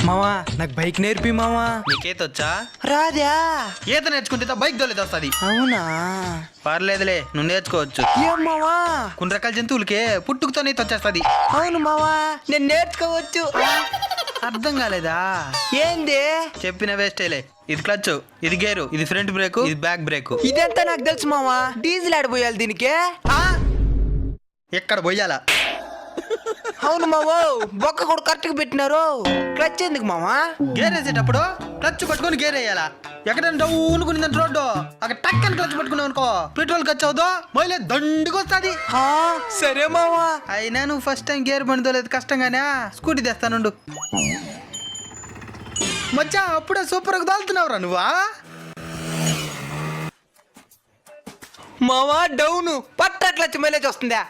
మావా నాకు బైక్ నేర్పి మావా. నీకేతొచ్చా? రాదా? ఈత నేర్చుకుంటే బైక్ దొలేదు వస్తుంది. అవునా? పర్లేదులే, నువ్వు నేర్చుకోవచ్చు. ఏం మావా? కొన్ని రకాల జంతువులకే పుట్టుకతో ఈత వచ్చేస్తుంది. అవును మావా, నేను నేర్చుకోవచ్చు. అర్థం కాలేదా? ఏంది చెప్పిన వేస్టేలే. ఇది క్లచ్, ఇది గేరు, ఇది ఫ్రంట్ బ్రేక్, ఇది బ్యాక్ బ్రేక్. ఇదంతా నాకు తెలుసు మావా. డీజిల్ ఆడిపోయాలి దీనికి. ఎక్కడ పోయాలా? అవును మావో, బొక్క కూడా కరెక్ట్ గా పెట్టినారు. క్లచ్ ఎందుకు మావా? గేర్ వేసేటప్పుడు క్లచ్ పట్టుకొని గేర్ వేయాలా. ఎక్కడైనా డౌన్ కొనిందంటే రోడ్డు అక్కడ టక్కని క్లచ్ పట్టుకున్నావు అనుకో, పెట్రోల్ ఖర్చు అవుదో మైలేజ్ దండుకు వస్తుంది. సరే మావా. అయినా నువ్వు ఫస్ట్ టైం గేర్ బండి తోలేదు కష్టంగానే. స్కూటీ తెస్తానుండు. మచ్చా అప్పుడే సూపర్ గా తోలుతున్నావురా నువ్వా? మావా డౌను పట్ట క్లచ్ మైలేజ్ వస్తుందా?